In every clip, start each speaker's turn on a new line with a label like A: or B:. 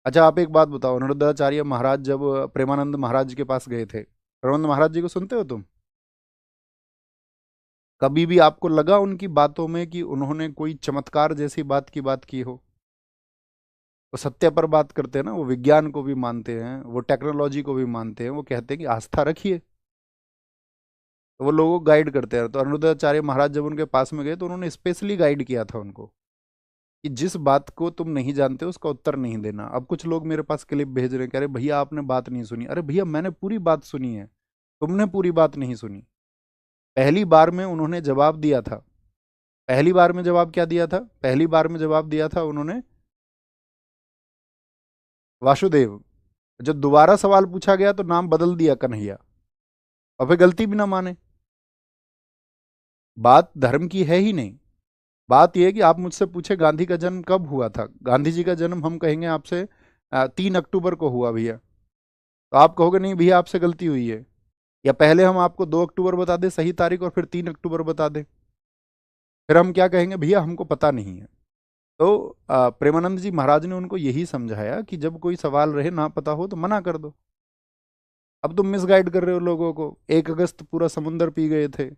A: अच्छा आप एक बात बताओ, अनिरुद्धाचार्य महाराज जब प्रेमानंद महाराज के पास गए थे, प्रेमानंद महाराज जी को सुनते हो तुम? कभी भी आपको लगा उनकी बातों में कि उन्होंने कोई चमत्कार जैसी बात की बात की हो? वो सत्य पर बात करते हैं ना, वो विज्ञान को भी मानते हैं, वो टेक्नोलॉजी को भी मानते हैं, वो कहते हैं कि आस्था रखिए। तो वो लोगों को गाइड करते हैं। तो अनिरुद्धाचार्य महाराज जब उनके पास में गए तो उन्होंने स्पेशली गाइड किया था उनको कि जिस बात को तुम नहीं जानते उसका उत्तर नहीं देना। अब कुछ लोग मेरे पास क्लिप भेज रहे हैं, कह रहे भैया आपने बात नहीं सुनी। अरे भैया मैंने पूरी बात सुनी है, तुमने पूरी बात नहीं सुनी। पहली बार में उन्होंने जवाब दिया था। पहली बार में जवाब क्या दिया था? पहली बार में जवाब दिया था उन्होंने वासुदेव। जब दोबारा सवाल पूछा गया तो नाम बदल दिया कन्हैया, और फिर गलती भी ना माने। बात धर्म की है ही नहीं। बात यह है कि आप मुझसे पूछे गांधी का जन्म कब हुआ था, गांधी जी का जन्म हम कहेंगे आपसे 3 अक्टूबर को हुआ भैया, तो आप कहोगे नहीं भैया आपसे गलती हुई है। या पहले हम आपको 2 अक्टूबर बता दें सही तारीख और फिर 3 अक्टूबर बता दें, फिर हम क्या कहेंगे? भैया हमको पता नहीं है। तो प्रेमानंद जी महाराज ने उनको यही समझाया कि जब कोई सवाल रहे ना पता हो तो मना कर दो। अब तुम मिसगाइड कर रहे हो लोगों को। 1 अगस्त पूरा समुंदर पी गए थे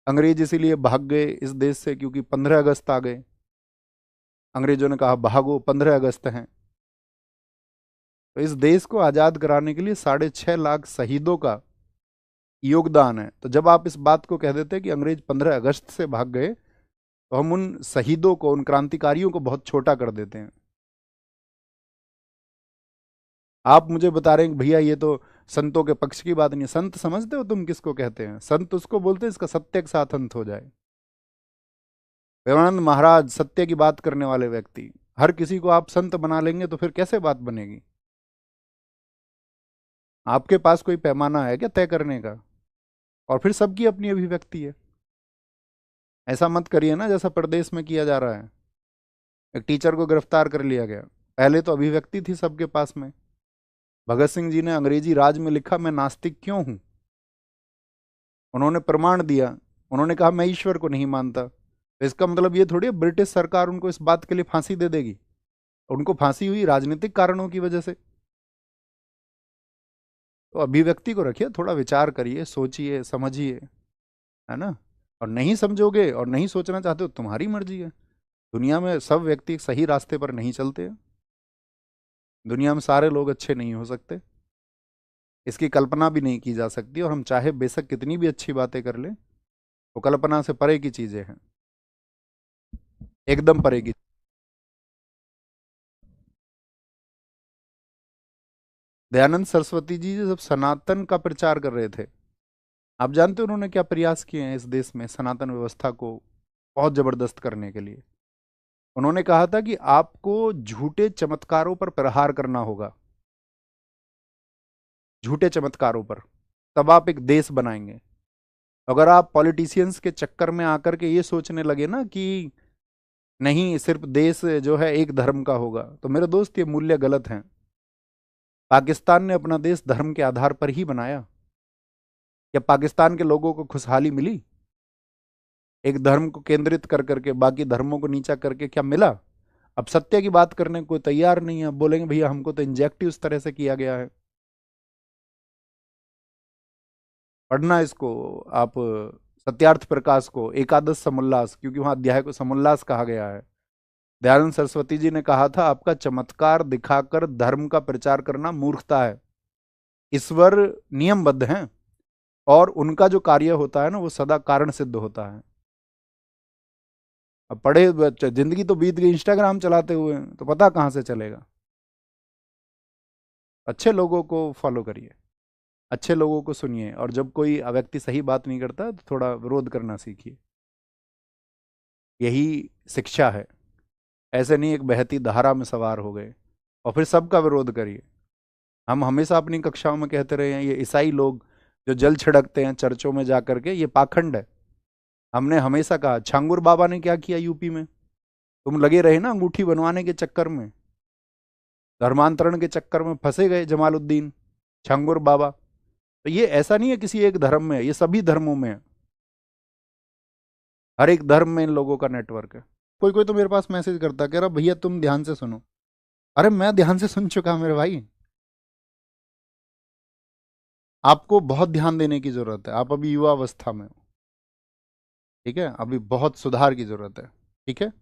A: अंग्रेज, इसीलिए भाग गए इस देश से क्योंकि 15 अगस्त आ गए। अंग्रेजों ने कहा भागो, 15 अगस्त हैं। तो इस देश को आजाद कराने के लिए 6.5 लाख शहीदों का योगदान है। तो जब आप इस बात को कह देते हैं कि अंग्रेज 15 अगस्त से भाग गए, तो हम उन शहीदों को, उन क्रांतिकारियों को बहुत छोटा कर देते हैं। आप मुझे बता रहे हैं कि भैया ये तो संतों के पक्ष की बात नहीं है। संत समझते हो तुम किसको कहते हैं? संत उसको बोलते हैं इसका सत्य के साथ अंत हो जाए। प्रेमानंद महाराज सत्य की बात करने वाले व्यक्ति। हर किसी को आप संत बना लेंगे तो फिर कैसे बात बनेगी? आपके पास कोई पैमाना है क्या तय करने का? और फिर सबकी अपनी अभिव्यक्ति है। ऐसा मत करिए ना जैसा प्रदेश में किया जा रहा है। एक टीचर को गिरफ्तार कर लिया गया, पहले तो अभिव्यक्ति थी सबके पास में। भगत सिंह जी ने अंग्रेजी राज में लिखा मैं नास्तिक क्यों हूं। उन्होंने प्रमाण दिया, उन्होंने कहा मैं ईश्वर को नहीं मानता। तो इसका मतलब ये थोड़ी है ब्रिटिश सरकार उनको इस बात के लिए फांसी दे देगी। उनको फांसी हुई राजनीतिक कारणों की वजह से। तो अभिव्यक्ति को रखिए, थोड़ा विचार करिए, सोचिए, समझिए, है ना। और नहीं समझोगे और नहीं सोचना चाहते हो तुम्हारी मर्जी है। दुनिया में सब व्यक्ति सही रास्ते पर नहीं चलते हैं। दुनिया में सारे लोग अच्छे नहीं हो सकते, इसकी कल्पना भी नहीं की जा सकती। और हम चाहे बेशक कितनी भी अच्छी बातें कर लें, वो कल्पना से परे की चीजें हैं, एकदम परे की। दयानंद सरस्वती जी जब सनातन का प्रचार कर रहे थे, आप जानते हो उन्होंने क्या प्रयास किए हैं इस देश में सनातन व्यवस्था को बहुत जबरदस्त करने के लिए? उन्होंने कहा था कि आपको झूठे चमत्कारों पर प्रहार करना होगा, झूठे चमत्कारों पर, तब आप एक देश बनाएंगे। अगर आप पॉलिटिशियंस के चक्कर में आकर के ये सोचने लगे ना कि नहीं सिर्फ देश जो है एक धर्म का होगा, तो मेरे दोस्त ये मूल्य गलत हैं। पाकिस्तान ने अपना देश धर्म के आधार पर ही बनाया। क्या पाकिस्तान के लोगों को खुशहाली मिली? एक धर्म को केंद्रित कर करके बाकी धर्मों को नीचा करके क्या मिला? अब सत्य की बात करने को तैयार नहीं है, अब बोलेंगे भैया हमको तो इंजेक्टिव इस तरह से किया गया है। पढ़ना इसको आप, सत्यार्थ प्रकाश को, एकादश समोल्लास, क्योंकि वहां अध्याय को समोल्लास कहा गया है। दयानंद सरस्वती जी ने कहा था आपका चमत्कार दिखाकर धर्म का प्रचार करना मूर्खता है। ईश्वर नियमबद्ध हैं, और उनका जो कार्य होता है ना वो सदा कारण सिद्ध होता है। अब पढ़े जिंदगी तो बीत गई इंस्टाग्राम चलाते हुए, तो पता कहाँ से चलेगा? अच्छे लोगों को फॉलो करिए, अच्छे लोगों को सुनिए, और जब कोई व्यक्ति सही बात नहीं करता तो थोड़ा विरोध करना सीखिए। यही शिक्षा है। ऐसे नहीं एक बहती धारा में सवार हो गए और फिर सबका विरोध करिए। हम हमेशा अपनी कक्षाओं में कहते रहे हैं ये ईसाई लोग जो जल छिड़कते हैं चर्चों में जा करके, ये पाखंड है। हमने हमेशा कहा छांगुर बाबा ने क्या किया यूपी में? तुम लगे रहे ना अंगूठी बनवाने के चक्कर में, धर्मांतरण के चक्कर में फंसे गए जमालुद्दीन, छांगुर बाबा। तो ये ऐसा नहीं है किसी एक धर्म में है, ये सभी धर्मों में है। हर एक धर्म में इन लोगों का नेटवर्क है। कोई कोई तो मेरे पास मैसेज करता, कह रहा भैया तुम ध्यान से सुनो, अरे मैं ध्यान से सुन चुका मेरे भाई। आपको बहुत ध्यान देने की जरूरत है, आप अभी युवा अवस्था में हो। ठीक है, अभी बहुत सुधार की जरूरत है। ठीक है।